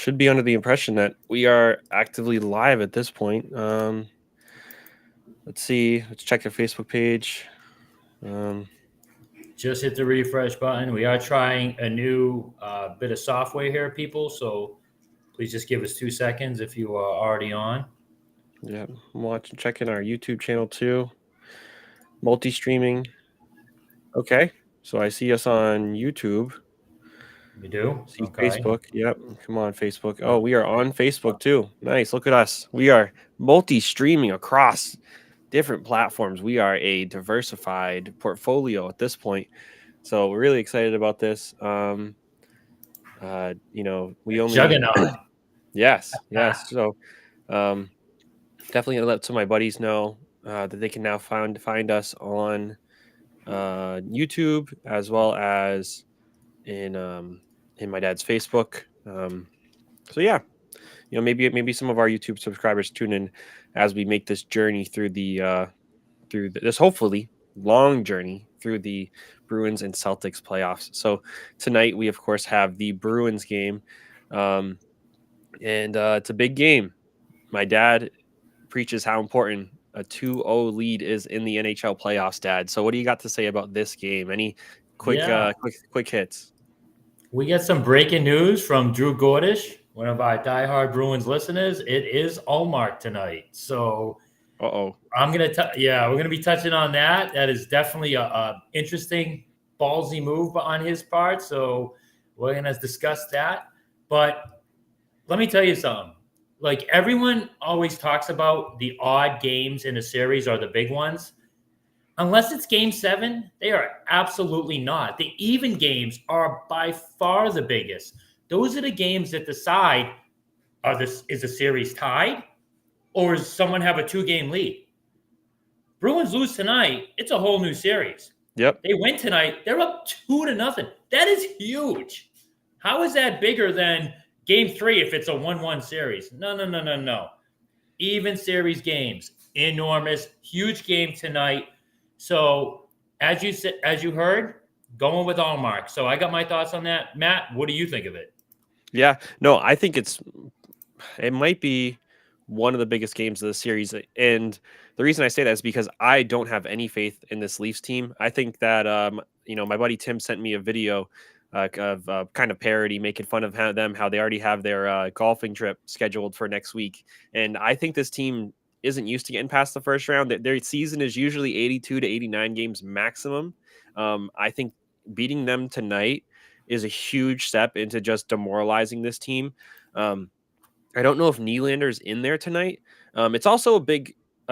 should be under the impression that we are actively live at this point. Let's see. Let's check their Facebook page. Just hit the refresh button. We are trying a new bit of software here, people. So please just give us 2 seconds if you are already on. Yeah, I'm checking our YouTube channel too. Multi-streaming. Okay, so I see us on YouTube. You do? See Okay. Facebook. Yep. Come on, Facebook. Oh, we are on Facebook too. Nice. Look at us. We are multi-streaming across different platforms. We are a diversified portfolio at this point. So we're really excited about this. We only Juggernaut. yes. So definitely gonna let some of my buddies know that they can now find us on YouTube as well as in my dad's Facebook. So yeah, maybe some of our YouTube subscribers tune in as we make this journey through this hopefully long journey through the Bruins and Celtics playoffs. So tonight we of course have the Bruins game, and it's a big game. My dad preaches how important a 2-0 lead is in the NHL playoffs, Dad. So what do you got to say about this game? Any Yeah. quick hits? We get some breaking news from Drew Gordish, one of our diehard Bruins listeners. It is Allmark tonight. So Uh-oh. we're gonna be touching on that. That is definitely a interesting ballsy move on his part. So we're gonna discuss that. But let me tell you something. Like everyone always talks about the odd games in a series are the big ones. Unless it's game 7, they are absolutely not. The even games are by far the biggest. Those are the games that decide is the series tied or does someone have a 2-game lead? Bruins lose tonight, it's a whole new series. Yep. They win tonight, they're up 2-0. That is huge. How is that bigger than game 3 if it's a 1-1 series? No. Even series games, enormous, huge game tonight. So as you heard, going with Allmark. So I got my thoughts on that. Matt, what do you think of it? Yeah. No, I think it might be one of the biggest games of the series. And the reason I say that is because I don't have any faith in this Leafs team. I think that my buddy Tim sent me a video of kind of parody making fun of how they already have their golfing trip scheduled for next week. And I think this team isn't used to getting past the first round. Their season is usually 82 to 89 games maximum. I think beating them tonight is a huge step into just demoralizing this team. I don't know if Nylander's in there tonight. It's also a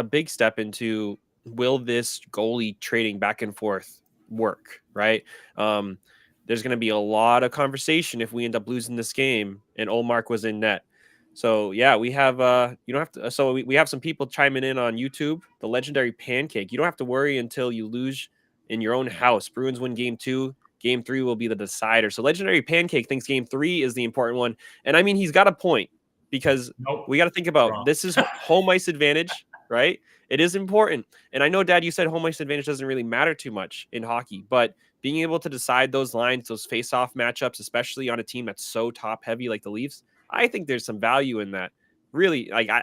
big step into will this goalie trading back and forth work, right? There's going to be a lot of conversation if we end up losing this game and Olmark was in net. So yeah, we have you don't have to. So we have some people chiming in on YouTube. The legendary Pancake. You don't have to worry until you lose in your own house. Bruins win game 2. Game 3 will be the decider. So legendary Pancake thinks game 3 is the important one, and I mean he's got a point because Nope. we got to think about Wrong. this is home ice advantage, right? It is important, and I know, Dad, you said home ice advantage doesn't really matter too much in hockey, but being able to decide those lines, those face-off matchups, especially on a team that's so top-heavy like the Leafs, I think there's some value in that. Really, like I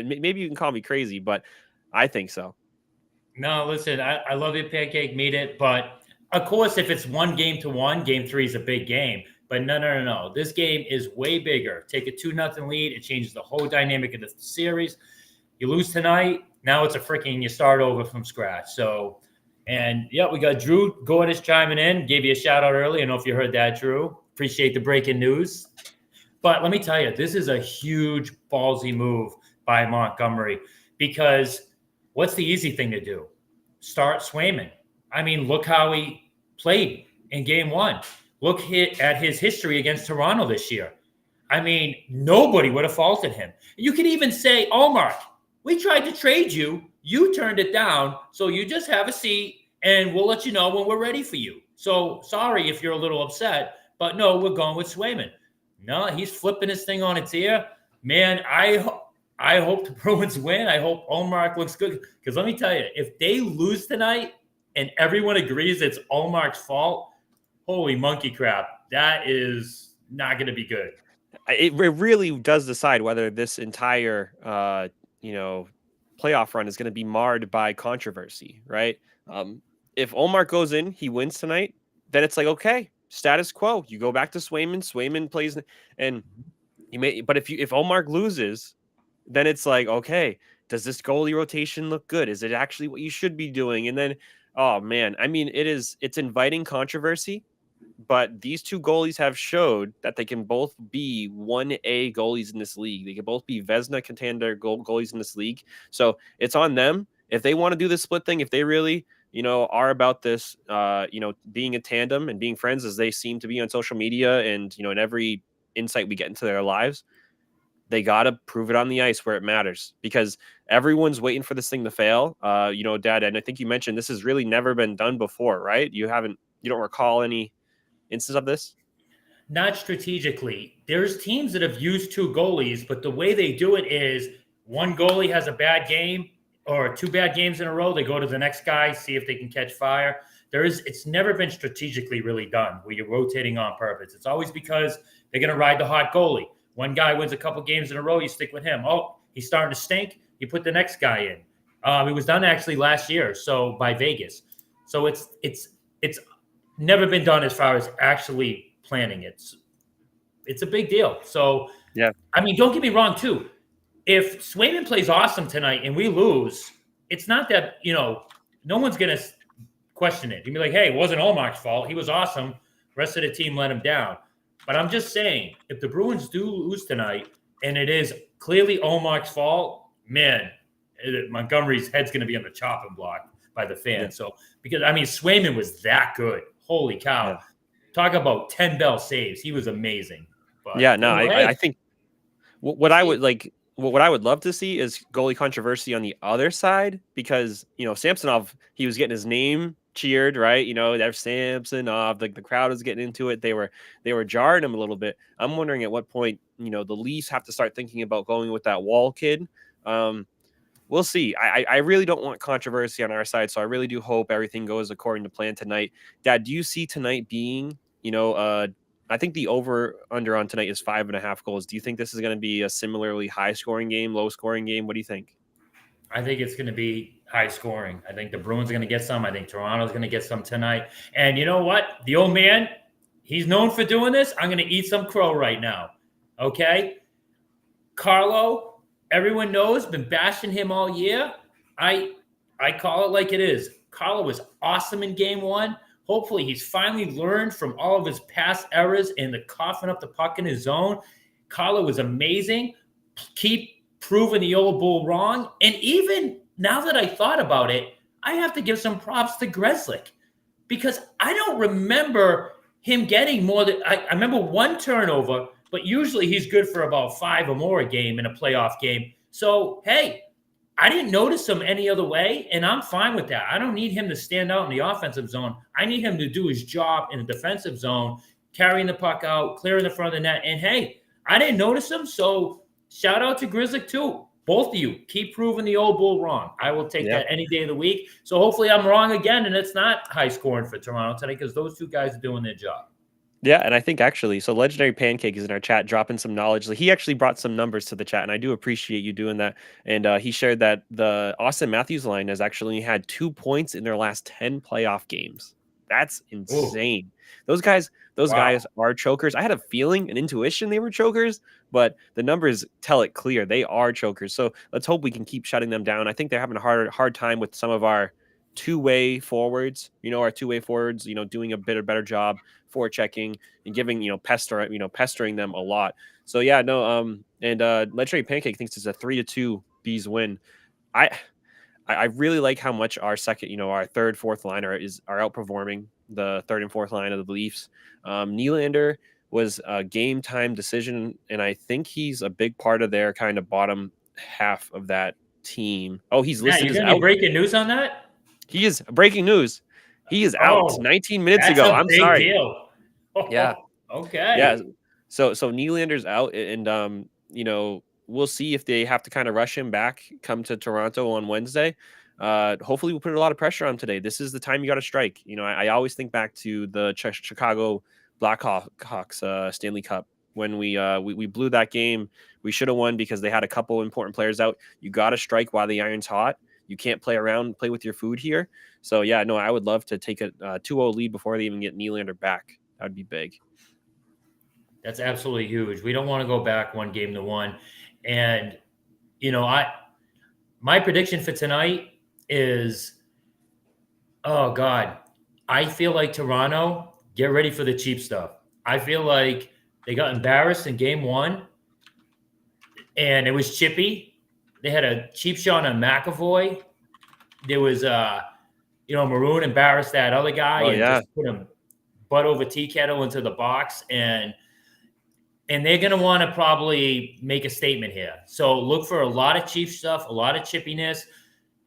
maybe you can call me crazy, but I think so. No, listen, I love it, Pancake, meet it. But of course, if it's 1-1, game 3 is a big game. But no. This game is way bigger. Take a 2-0 lead. It changes the whole dynamic of the series. You lose tonight. Now it's you start over from scratch. So, and yeah, we got Drew Gordish chiming in. Gave you a shout out early. I don't know if you heard that, Drew. Appreciate the breaking news. But let me tell you, this is a huge ballsy move by Montgomery because what's the easy thing to do? Start Swayman. I mean, look how he played in game 1. Look at his history against Toronto this year. I mean, nobody would have faulted him. You could even say, Mark, we tried to trade you. You turned it down. So you just have a seat and we'll let you know when we're ready for you. So sorry if you're a little upset, but no, we're going with Swayman. No, he's flipping his thing on its ear. Man, I hope the Bruins win. I hope Allmark looks good. Because let me tell you, if they lose tonight and everyone agrees it's Allmark's fault, holy monkey crap. That is not going to be good. it really does decide whether this entire playoff run is going to be marred by controversy, right? Um, if Omar goes in, he wins tonight, then it's like okay, status quo. You go back to Swayman. Swayman plays, and you may. But if Omar loses, then it's like okay, does this goalie rotation look good? Is it actually what you should be doing? And then, oh man, I mean, it's inviting controversy, but these two goalies have showed that they can both be 1A goalies in this league. They can both be Vezina contender goalies in this league. So it's on them. If they want to do this split thing, if they really, are about this, being a tandem and being friends as they seem to be on social media and, in every insight we get into their lives, they got to prove it on the ice where it matters because everyone's waiting for this thing to fail. Dad, and I think you mentioned this has really never been done before, right? You don't recall any instance of this? Not strategically. There's teams that have used two goalies, but the way they do it is one goalie has a bad game or two bad games in a row. They go to the next guy, see if they can catch fire. It's never been strategically really done where you're rotating on purpose. It's always because they're going to ride the hot goalie. One guy wins a couple games in a row, you stick with him. Oh, he's starting to stink. You put the next guy in. It was done actually last year, so by Vegas. So it's never been done as far as actually planning it. It's a big deal. So, Yeah. I mean, don't get me wrong, too. If Swayman plays awesome tonight and we lose, it's not that, no one's going to question it. You'd be like, hey, it wasn't Omar's fault. He was awesome. The rest of the team let him down. But I'm just saying, if the Bruins do lose tonight and it is clearly Omar's fault, man, Montgomery's head's going to be on the chopping block by the fans. Yeah. So, because, I mean, Swayman was that good. Holy cow. Yeah. Talk about 10 bell saves. He was amazing. But, Yeah, no, hey, I think what I would like what I would love to see is goalie controversy on the other side because Samsonov, he was getting his name cheered, right? There's Samsonov, like the crowd was getting into it. They were jarring him a little bit. I'm wondering at what point the Leafs have to start thinking about going with that Wall kid. We'll see. I really don't want controversy on our side, so I really do hope everything goes according to plan tonight. Dad, do you see tonight being I think the over under on tonight is 5.5 goals. Do you think this is going to be a similarly high scoring game, low scoring game? What do you think? I think it's going to be high scoring. I think the Bruins are going to get some. I think Toronto's going to get some tonight. And you know what? The old man, he's known for doing this. I'm going to eat some crow right now. Okay? Carlo, everyone knows, been bashing him all year. I call it like it is. Carlo was awesome in game one. Hopefully, he's finally learned from all of his past errors and the coughing up the puck in his zone. Carlo was amazing. Keep proving the old bull wrong. And even now that I thought about it, I have to give some props to Grzelcyk because I don't remember him getting more than I remember one turnover, but usually he's good for about 5 or more a game in a playoff game. So, hey, I didn't notice him any other way, and I'm fine with that. I don't need him to stand out in the offensive zone. I need him to do his job in the defensive zone, carrying the puck out, clearing the front of the net. And, hey, I didn't notice him, so shout out to Grzelcyk, too. Both of you, keep proving the old bull wrong. I will take that any day of the week. So hopefully I'm wrong again, and it's not high scoring for Toronto tonight because those two guys are doing their job. Yeah, and I think actually, so Legendary Pancake is in our chat dropping some knowledge. He actually brought some numbers to the chat, and I do appreciate you doing that. And he shared that the Austin Matthews line has actually had 2 points in their last 10 playoff games. That's insane. Ooh. Those guys are chokers. I had a feeling, an intuition they were chokers, but the numbers tell it clear. They are chokers. So let's hope we can keep shutting them down. I think they're having a hard time with some of our two-way forwards, doing a better job for checking and giving, pestering them a lot. So yeah, no, and Legendary Pancake thinks it's a 3-2 Bees win. I really like how much our second, our third, fourth line are outperforming the third and fourth line of the Leafs. Nylander was a game time decision, and I think he's a big part of their kind of bottom half of that team. Oh, he's listed as out. Breaking news on that? He is breaking news. He is out 19 minutes ago. I'm sorry. Deal. Yeah. Okay. Yeah. So Nylander's out, and we'll see if they have to kind of rush him back, come to Toronto on Wednesday. Hopefully we'll put a lot of pressure on today. This is the time you got to strike. I always think back to the Chicago Blackhawks Stanley Cup when we blew that game. We should have won because they had a couple important players out. You got to strike while the iron's hot. You can't play around, play with your food here. So yeah, no, I would love to take a 2-0 lead before they even get Nylander back. That would be big. That's absolutely huge. We don't want to go back 1-1. And my prediction for tonight is, oh God, I feel like Toronto, get ready for the cheap stuff. I feel like they got embarrassed in game 1 and it was chippy. They had a cheap shot on McAvoy. There was Maroon embarrassed that other guy Oh and yeah. just put him butt over tea kettle into the box, and they're going to want to probably make a statement here. So look for a lot of cheap stuff, a lot of chippiness.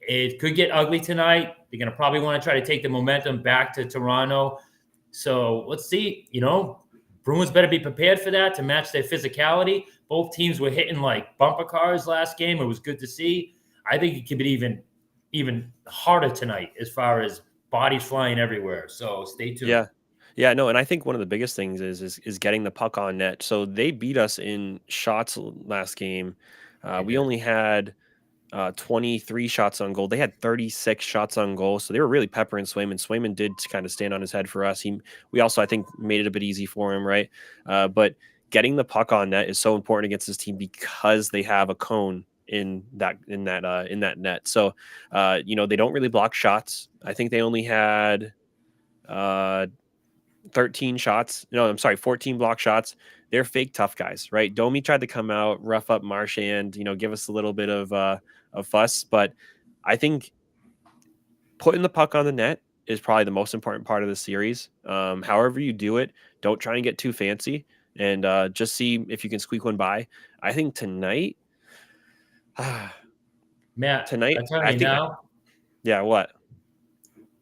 It could get ugly tonight. They're going to probably want to try to take the momentum back to Toronto. So let's see. Bruins better be prepared for that to match their physicality. Both teams were hitting like bumper cars last game. It was good to see. I think it could be even harder tonight as far as bodies flying everywhere. So stay tuned. Yeah. Yeah, no, and I think one of the biggest things is getting the puck on net. So they beat us in shots last game. We only had 23 shots on goal. They had 36 shots on goal, so they were really peppering Swayman. Swayman did kind of stand on his head for us. We also, I think, made it a bit easy for him, right? But getting the puck on net is so important against this team because they have a cone in that net. So they don't really block shots. I think they only had 13 shots. No, I'm sorry, 14 block shots. They're fake tough guys, right? Domi tried to come out, rough up Marchand, give us a little bit of fuss. But I think putting the puck on the net is probably the most important part of the series. However you do it, don't try and get too fancy, and just see if you can squeak one by. I think tonight, Matt, tonight, I'm telling I you think, now, yeah, what?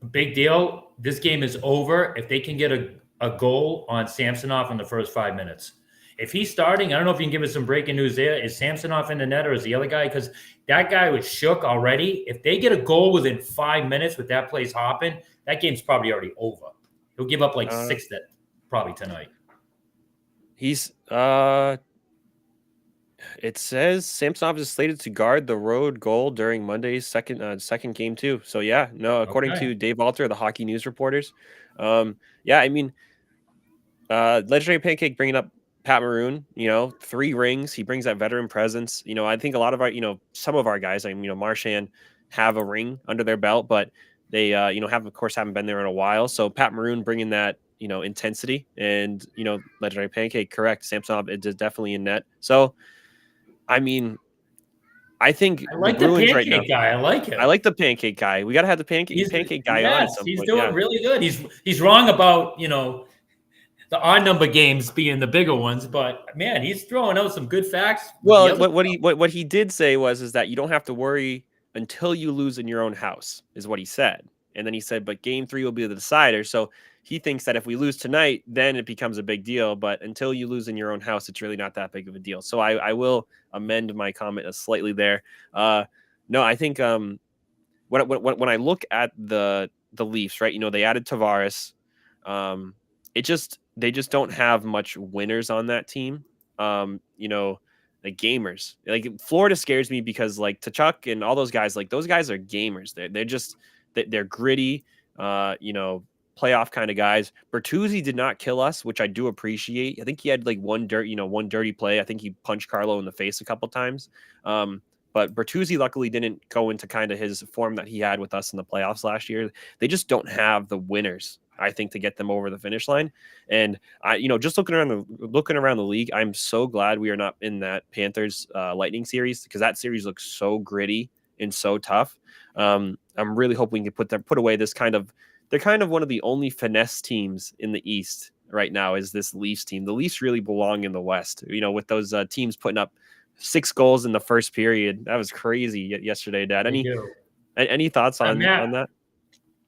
big deal. This game is over if they can get a goal on Samsonov in the first 5 minutes. If he's starting, I don't know if you can give us some breaking news there. Is Samsonov in the net or is the other guy? Because that guy was shook already. If they get a goal within 5 minutes with that place hopping, that game's probably already over. He'll give up like 6 that probably tonight. He's it says Samsonov is slated to guard the road goal during Monday's second game too. So yeah, no, according to Dave Alter, the Hockey News reporters, yeah, I mean, Legendary Pancake bringing up Pat Maroon, 3 rings. He brings that veteran presence. I think a lot of our, some of our guys, Marchand have a ring under their belt, but they, haven't been there in a while. So Pat Maroon bringing that, intensity, and, Legendary Pancake, correct. Samsonov is definitely in net. So, I mean, I think I like the Bruins pancake right now. guy. I like him. I like the pancake guy. We got to have the pancake guy on at some he's point. doing really good. He's wrong about the odd number games being the bigger ones, but man, he's throwing out some good facts. Well, what he did say is that you don't have to worry until you lose in your own house, is what he said. And then he said, but game 3 will be the decider. So he thinks that if we lose tonight, then it becomes a big deal. But until you lose in your own house, it's really not that big of a deal. So I will amend my comment slightly there. No, I think when I look at the Leafs, right, they added Tavares. They just don't have much winners on that team. Like gamers. Like Florida scares me because like Tkachuk and all those guys, like those guys are gamers. They're gritty, playoff kind of guys. Bertuzzi did not kill us, which I do appreciate. I think he had like one dirty play. I think he punched Carlo in the face a couple times. But Bertuzzi luckily didn't go into kind of his form that he had with us in the playoffs last year. They just don't have the winners, I think, to get them over the finish line. And I, just looking around the league, I'm so glad we are not in that Panthers Lightning series, because that series looks so gritty and so tough. I'm really hoping we can put away this they're kind of one of the only finesse teams in the East right now is this Leafs team. The Leafs really belong in the West, with those teams putting up 6 goals in the first period. That was crazy yesterday, Dad. Any thoughts on that?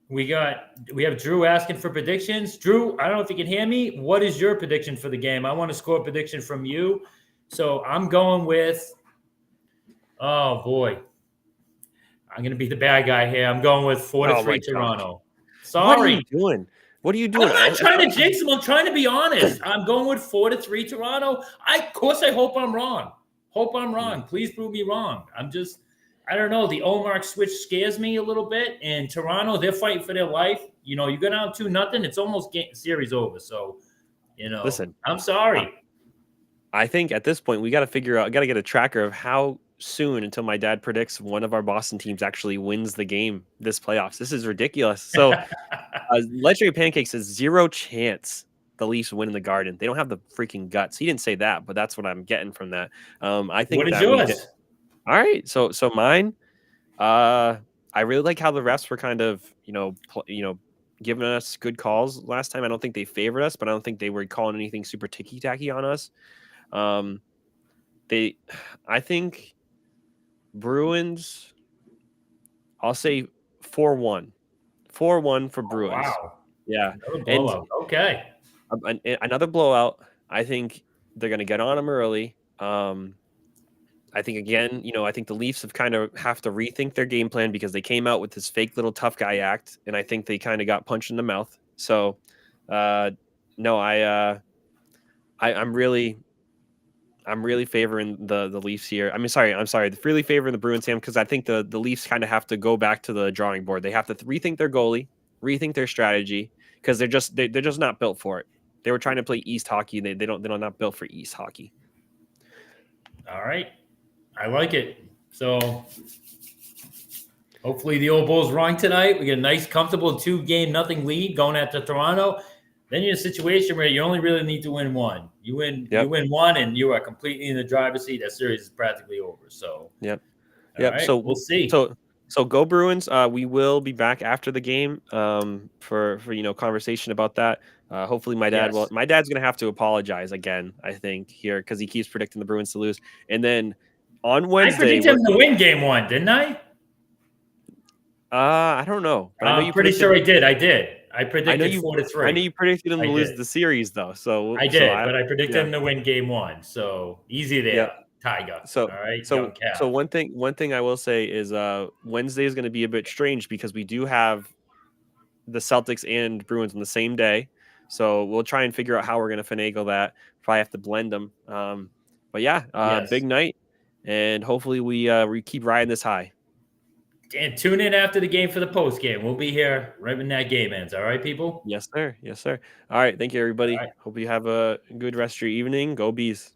We have Drew asking for predictions. Drew, I don't know if you can hear me. What is your prediction for the game? I want a score prediction from you. So I'm going with, oh boy, I'm going to be the bad guy here. I'm going with 4-3 Toronto. What are you doing? What are you I'm doing? not trying to jinx them. I'm trying to be honest. I'm going with 4-3 Toronto. Of course, I hope I'm wrong. Hope I'm wrong. Please prove me wrong. I don't know. The Olmark switch scares me a little bit. And Toronto, they're fighting for their life. You know, you go down 2-0, it's almost series over. So, Listen, I'm sorry. I think at this point we got to get a tracker of how soon until my dad predicts one of our Boston teams actually wins the game this playoffs. This is ridiculous. So, Legendary Pancakes has zero chance the Leafs win in the Garden. They don't have the freaking guts. He didn't say that, but that's what I'm getting from that. I think What is that we did. yours? All right. So mine. I really like how the refs were kind of giving us good calls last time. I don't think they favored us, but I don't think they were calling anything super ticky tacky on us. I think Bruins. I'll say 4-1. 4-1 for Bruins. Wow. Yeah. Another And blowout. Okay. another blowout. I think they're going to get on them early. I think again, I think the Leafs have to rethink their game plan because they came out with this fake little tough guy act, and I think they kind of got punched in the mouth. So, no, I'm really favoring the Leafs here. I'm sorry, really favoring the Bruins, Sam, because I think the Leafs kind of have to go back to the drawing board. They have to rethink their goalie, rethink their strategy, because they're just not built for it. They were trying to play East hockey. They're not built for East hockey. All right. I like it. So hopefully the old Bulls wrong tonight. We get a nice, comfortable 2-0 nothing lead going after Toronto. Then you're in a situation where you only really need to win one. You win one, and you are completely in the driver's seat. That series is practically over. So yep. Right, So we'll see. So go Bruins. We will be back after the game for conversation about that. Hopefully my dad my dad's gonna have to apologize again, I think, here, because he keeps predicting the Bruins to lose. And then on Wednesday, I predicted him to win game 1, didn't I? I don't know, but I know you pretty sure I did. I predicted 4-3. I know you predicted him to lose the series, though. So I did, but I predicted him to win game 1. So easy there. Yeah. Tiger. So, all right. So one thing I will say is Wednesday is going to be a bit strange because we do have the Celtics and Bruins on the same day. So we'll try and figure out how we're going to finagle that. Probably have to blend them. But yeah, big night, and hopefully we keep riding this high. And tune in after the game for the post game. We'll be here right when that game ends. All right, people? Yes, sir. Yes, sir. All right. Thank you, everybody. Hope you have a good rest of your evening. Go Bees.